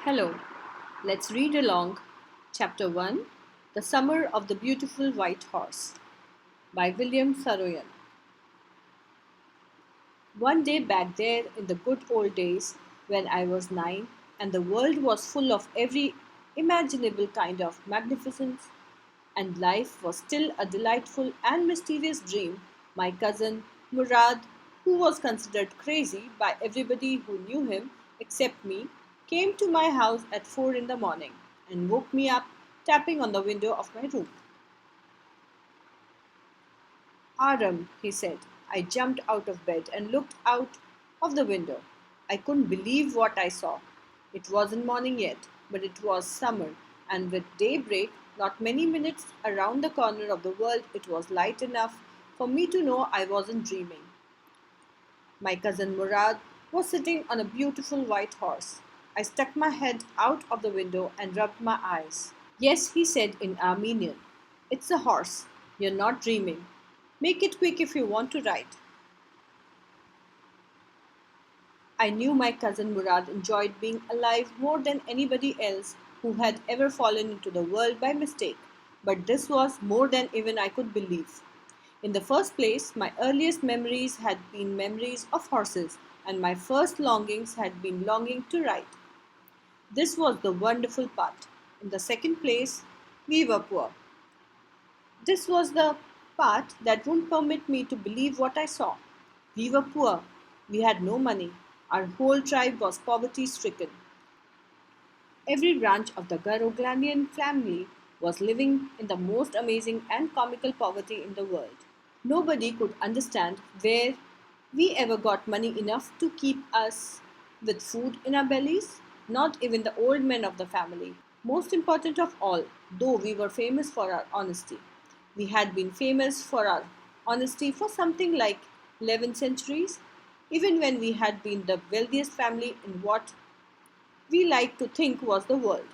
Hello, let's read along. Chapter 1, The Summer of the Beautiful White Horse by William Saroyan. One day back there in the good old days when I was 9 and the world was full of every imaginable kind of magnificence and life was still a delightful and mysterious dream, my cousin Murad, who was considered crazy by everybody who knew him except me, came to my house at 4 in the morning and woke me up tapping on the window of my room. Aram, he said. I jumped out of bed and looked out of the window. I couldn't believe what I saw. It wasn't morning yet, but it was summer, and with daybreak, not many minutes around the corner of the world, it was light enough for me to know I wasn't dreaming. My cousin Murad was sitting on a beautiful white horse. I stuck my head out of the window and rubbed my eyes. Yes, he said in Armenian. It's a horse. You're not dreaming. Make it quick if you want to ride. I knew my cousin Murad enjoyed being alive more than anybody else who had ever fallen into the world by mistake, but this was more than even I could believe. In the first place, my earliest memories had been memories of horses, and my first longings had been longing to ride. This was the wonderful part. In the second place, we were poor. This was the part that wouldn't permit me to believe what I saw. We were poor. We had no money. Our whole tribe was poverty stricken. Every branch of the Garoglanian family was living in the most amazing and comical poverty in the world. Nobody could understand where we ever got money enough to keep us with food in our bellies, not even the old men of the family. Most important of all, though we were famous for our honesty. We had been famous for our honesty for something like 11 centuries, even when we had been the wealthiest family in what we liked to think was the world.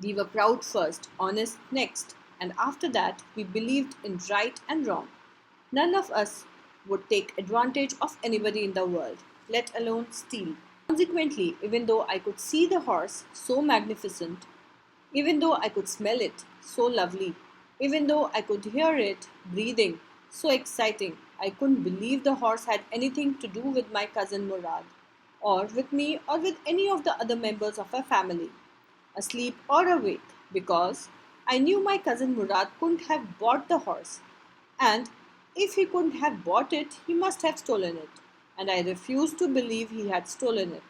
We were proud first, honest next, and after that we believed in right and wrong. None of us would take advantage of anybody in the world, let alone steal. Consequently, even though I could see the horse so magnificent, even though I could smell it so lovely, even though I could hear it breathing so exciting, I couldn't believe the horse had anything to do with my cousin Murad, or with me, or with any of the other members of our family, asleep or awake, because I knew my cousin Murad couldn't have bought the horse, and if he couldn't have bought it, he must have stolen it, and I refused to believe he had stolen it.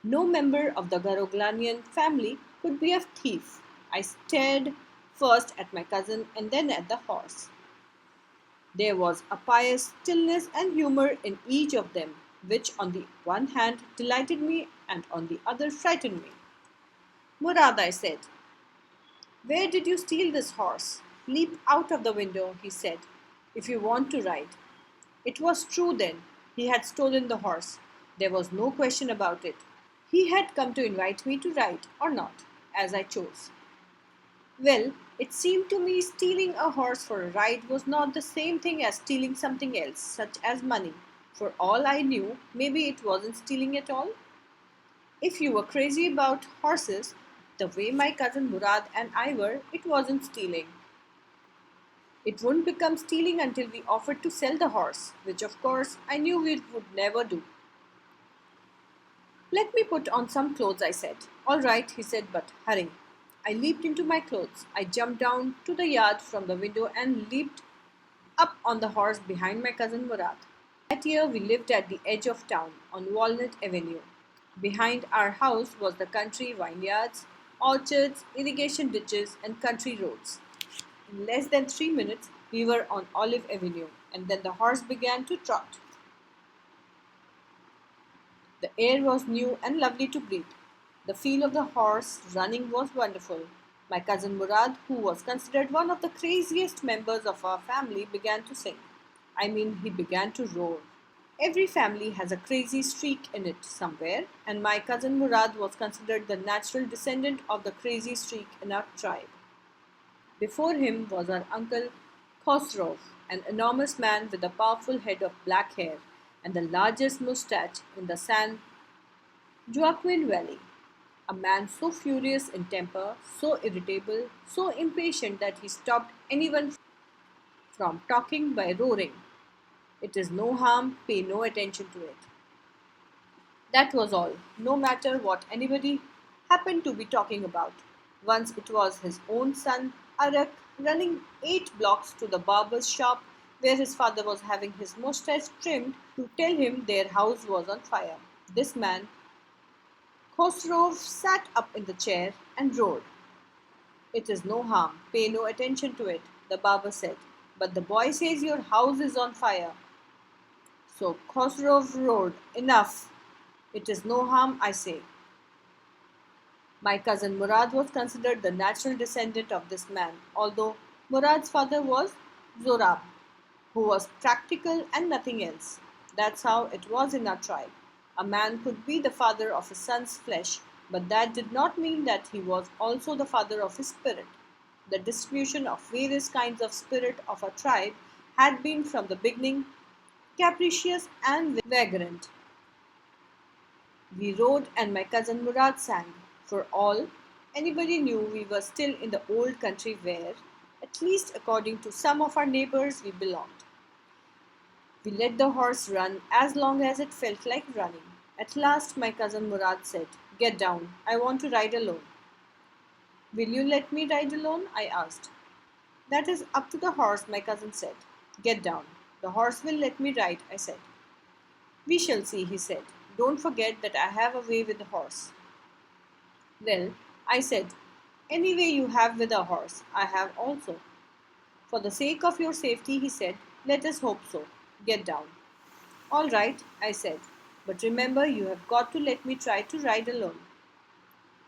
No member of the Garoglanian family could be a thief. I stared first at my cousin and then at the horse. There was a pious stillness and humor in each of them, which on the one hand delighted me and on the other frightened me. Murad, I said, where did you steal this horse? Leap out of the window, he said, if you want to ride. It was true then. He had stolen the horse. There was no question about it. He had come to invite me to ride or not, as I chose. Well, it seemed to me stealing a horse for a ride was not the same thing as stealing something else, such as money. For all I knew, maybe it wasn't stealing at all. If you were crazy about horses, the way my cousin Murad and I were, it wasn't stealing. It wouldn't become stealing until we offered to sell the horse, which of course I knew we would never do. Let me put on some clothes, I said. All right, he said, but hurry. I leaped into my clothes. I jumped down to the yard from the window and leaped up on the horse behind my cousin Murad. That year we lived at the edge of town on Walnut Avenue. Behind our house was the country vineyards, orchards, irrigation ditches, and country roads. In less than 3 minutes, we were on Olive Avenue, and then the horse began to trot. The air was new and lovely to breathe. The feel of the horse running was wonderful. My cousin Murad, who was considered one of the craziest members of our family, began to sing. I mean, he began to roar. Every family has a crazy streak in it somewhere, and my cousin Murad was considered the natural descendant of the crazy streak in our tribe. Before him was our uncle Khosrow, an enormous man with a powerful head of black hair and the largest moustache in the San Joaquin Valley. A man so furious in temper, so irritable, so impatient that he stopped anyone from talking by roaring. It is no harm, pay no attention to it. That was all, no matter what anybody happened to be talking about. Once it was his own son, Arak, running 8 blocks to the barber's shop where his father was having his mustache trimmed to tell him their house was on fire. This man, Khosrow, sat up in the chair and roared. It is no harm, pay no attention to it, the barber said. But the boy says your house is on fire. So Khosrow roared, enough! It is no harm, I say. My cousin Murad was considered the natural descendant of this man, although Murad's father was Zorab, who was practical and nothing else. That's how it was in our tribe. A man could be the father of his son's flesh, but that did not mean that he was also the father of his spirit. The distribution of various kinds of spirit of a tribe had been from the beginning capricious and vagrant. We rode and my cousin Murad sang. For all anybody knew, we were still in the old country where, at least according to some of our neighbors, we belonged. We let the horse run as long as it felt like running. At last, my cousin Murad said, get down, I want to ride alone. Will you let me ride alone? I asked. That is up to the horse, my cousin said. Get down. The horse will let me ride, I said. We shall see, he said. Don't forget that I have a way with the horse. Well, I said, any way you have with a horse, I have also. For the sake of your safety, he said, let us hope so. Get down. All right, I said, but remember you have got to let me try to ride alone.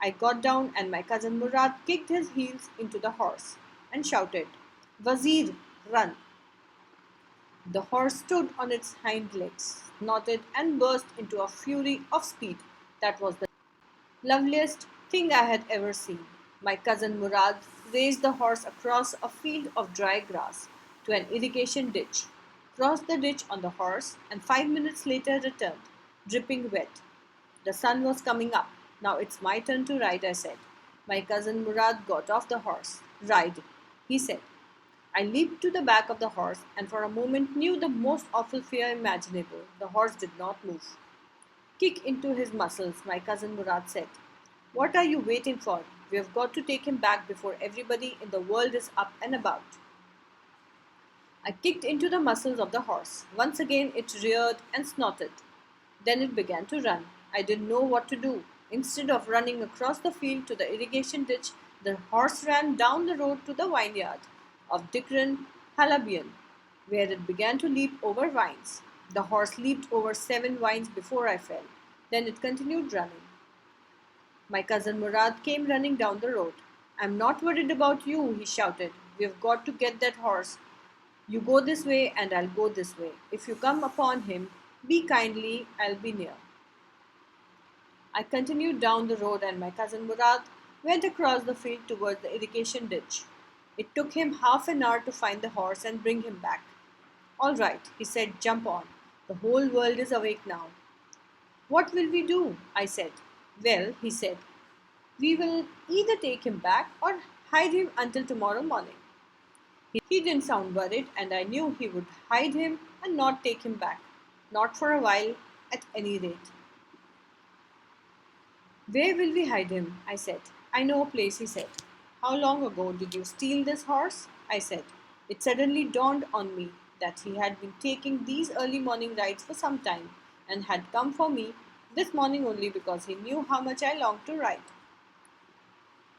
I got down and my cousin Murad kicked his heels into the horse and shouted, Wazir, run. The horse stood on its hind legs, snorted and burst into a fury of speed that was the loveliest thing I had ever seen. My cousin Murad raced the horse across a field of dry grass to an irrigation ditch, crossed the ditch on the horse, and 5 minutes later returned, dripping wet. The sun was coming up. Now it's my turn to ride, I said. My cousin Murad got off the horse. Ride, he said. I leaped to the back of the horse and for a moment knew the most awful fear imaginable. The horse did not move. Kick into his muscles, my cousin Murad said. What are you waiting for? We have got to take him back before everybody in the world is up and about. I kicked into the muscles of the horse. Once again it reared and snorted. Then it began to run. I didn't know what to do. Instead of running across the field to the irrigation ditch, the horse ran down the road to the vineyard of Dikran Halabian, where it began to leap over vines. The horse leaped over 7 vines before I fell. Then it continued running. My cousin Murad came running down the road. I'm not worried about you, he shouted. We've got to get that horse. You go this way and I'll go this way. If you come upon him, be kindly, I'll be near. I continued down the road and my cousin Murad went across the field towards the irrigation ditch. It took him half an hour to find the horse and bring him back. All right, he said, jump on. The whole world is awake now. What will we do? I said. Well, he said, we will either take him back or hide him until tomorrow morning. He didn't sound worried, and I knew he would hide him and not take him back. Not for a while, at any rate. Where will we hide him? I said. I know a place, he said. How long ago did you steal this horse? I said. It suddenly dawned on me that he had been taking these early morning rides for some time and had come for me this morning only because he knew how much I longed to ride.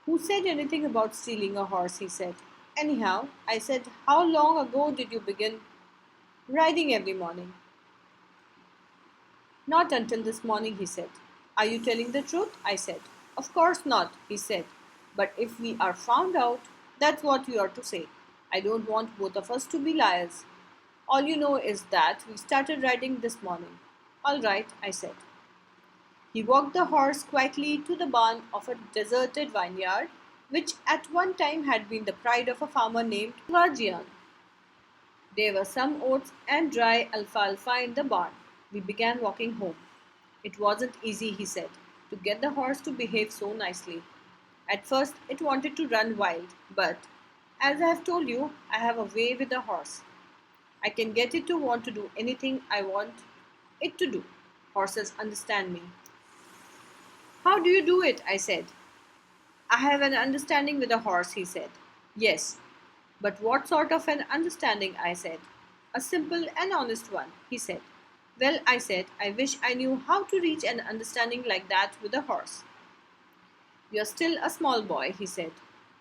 Who said anything about stealing a horse? He said. Anyhow, I said, how long ago did you begin riding every morning? Not until this morning, he said. Are you telling the truth? I said. Of course not, he said. But if we are found out, that's what you are to say. I don't want both of us to be liars. All you know is that we started riding this morning. All right, I said. He walked the horse quietly to the barn of a deserted vineyard, which at one time had been the pride of a farmer named Rajian. There were some oats and dry alfalfa in the barn. We began walking home. It wasn't easy, he said. to get the horse to behave so nicely. At first, it wanted to run wild, but as I have told you, I have a way with a horse. I can get it to want to do anything I want it to do. Horses understand me. How do you do it? I said. I have an understanding with a horse, he said. Yes, but what sort of an understanding? I said. A simple and honest one, he said. Well, I said, I wish I knew how to reach an understanding like that with a horse. You're still a small boy, he said.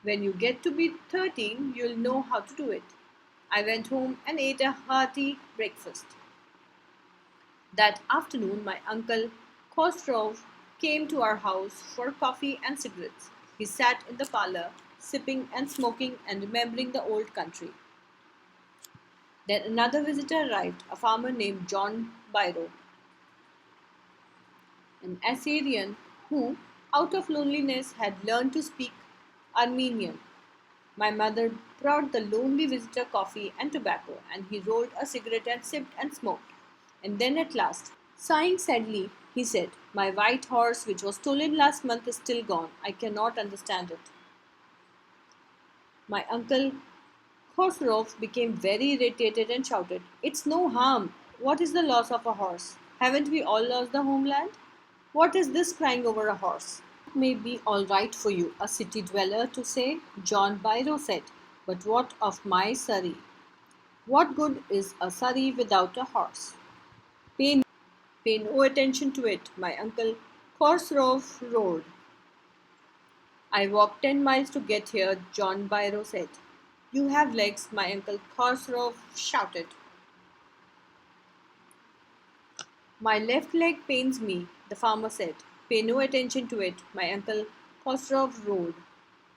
When you get to be 13, you'll know how to do it. I went home and ate a hearty breakfast. That afternoon, my uncle Khosrow came to our house for coffee and cigarettes. He sat in the parlor, sipping and smoking and remembering the old country. Then another visitor arrived, a farmer named John Byro, an Assyrian who, out of loneliness, had learned to speak Armenian. My mother brought the lonely visitor coffee and tobacco, and he rolled a cigarette and sipped and smoked. And then at last, sighing sadly, he said, my white horse, which was stolen last month, is still gone. I cannot understand it. My uncle Khosrow became very irritated and shouted, it's no harm. What is the loss of a horse? Haven't we all lost the homeland? What is this crying over a horse? It may be all right for you, a city dweller, to say, John Byro said, but what of my Surrey? What good is a Surrey without a horse? Pay, pay no attention to it, my uncle Khosrow roared. I walked 10 miles to get here, John Byro said. You have legs, my uncle Khosrow shouted. My left leg pains me, the farmer said. Pay no attention to it, my uncle Khosrow roared.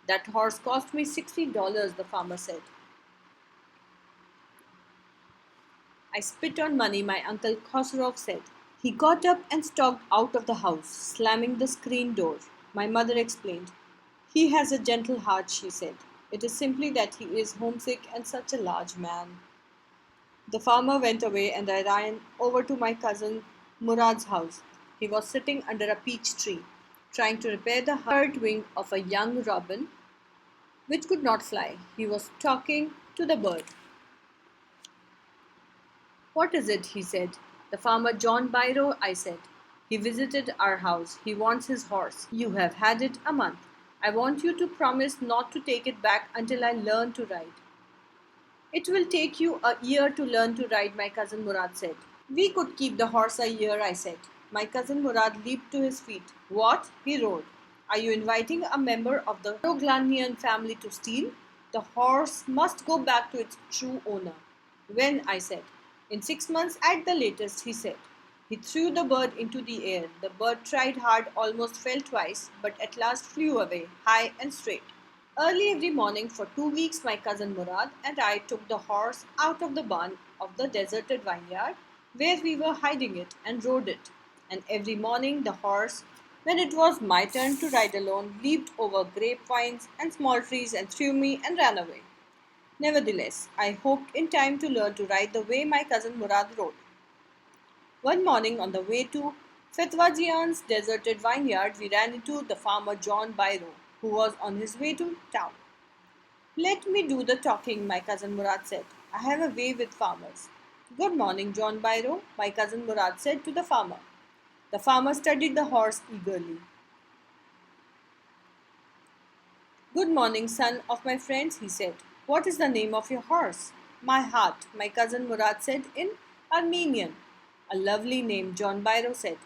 That horse cost me $60, the farmer said. I spit on money, my uncle Khosrow said. He got up and stalked out of the house, slamming the screen door. My mother explained. He has a gentle heart, she said. It is simply that he is homesick and such a large man. The farmer went away and I ran over to my cousin Murad's house. He was sitting under a peach tree, trying to repair the hurt wing of a young robin which could not fly. He was talking to the bird. What is it? He said. The farmer John Byro, I said. He visited our house. He wants his horse. You have had it a month. I want you to promise not to take it back until I learn to ride. It will take you a year to learn to ride, my cousin Murad said. We could keep the horse a year, I said. My cousin Murad leaped to his feet. What? He roared. Are you inviting a member of the Roglanian family to steal? The horse must go back to its true owner. When? I said. In 6 months at the latest, he said. He threw the bird into the air. The bird tried hard, almost fell twice, but at last flew away, high and straight. Early every morning for 2 weeks, my cousin Murad and I took the horse out of the barn of the deserted vineyard where we were hiding it and rode it. And every morning the horse, when it was my turn to ride alone, leaped over grapevines and small trees and threw me and ran away. Nevertheless, I hoped in time to learn to ride the way my cousin Murad rode. One morning on the way to Fetwajian's deserted vineyard, we ran into the farmer John Byro, who was on his way to town. Let me do the talking, my cousin Murad said. I have a way with farmers. Good morning, John Byro, my cousin Murad said to the farmer. The farmer studied the horse eagerly. Good morning, son of my friends, he said. What is the name of your horse? My heart, my cousin Murad said in Armenian. A lovely name, John Byro said.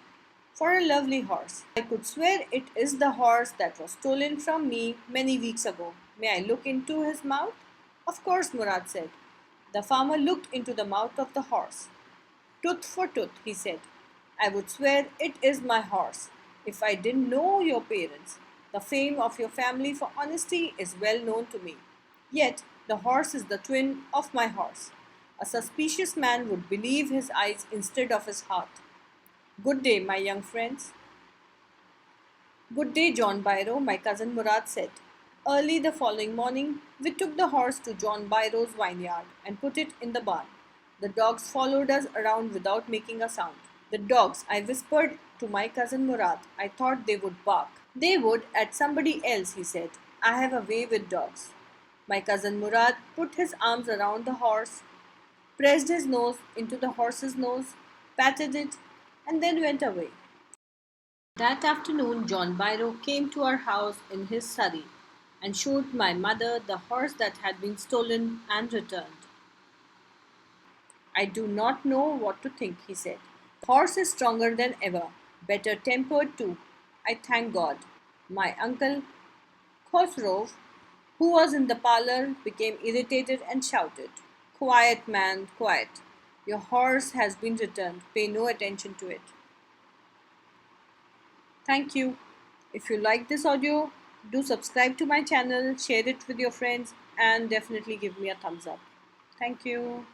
For a lovely horse. I could swear it is the horse that was stolen from me many weeks ago. May I look into his mouth? Of course, Murad said. The farmer looked into the mouth of the horse. Tooth for tooth, he said. I would swear it is my horse. If I didn't know your parents, the fame of your family for honesty is well known to me. Yet, the horse is the twin of my horse. A suspicious man would believe his eyes instead of his heart. Good day, my young friends. Good day, John Byro, my cousin Murad said. Early the following morning, we took the horse to John Byro's vineyard and put it in the barn. The dogs followed us around without making a sound. The dogs, I whispered to my cousin Murad. I thought they would bark. They would at somebody else, he said. I have a way with dogs. My cousin Murad put his arms around the horse, pressed his nose into the horse's nose, patted it, and then went away. That afternoon, John Byro came to our house in his surrey and showed my mother the horse that had been stolen and returned. I do not know what to think, he said. The horse is stronger than ever, better tempered too. I thank God. My uncle Khosrow, who was in the parlor, became irritated and shouted, Quiet, man, quiet. Your horse has been returned. Pay no attention to it. Thank you. If you like this audio, do subscribe to my channel, share it with your friends, and definitely give me a thumbs up. Thank you.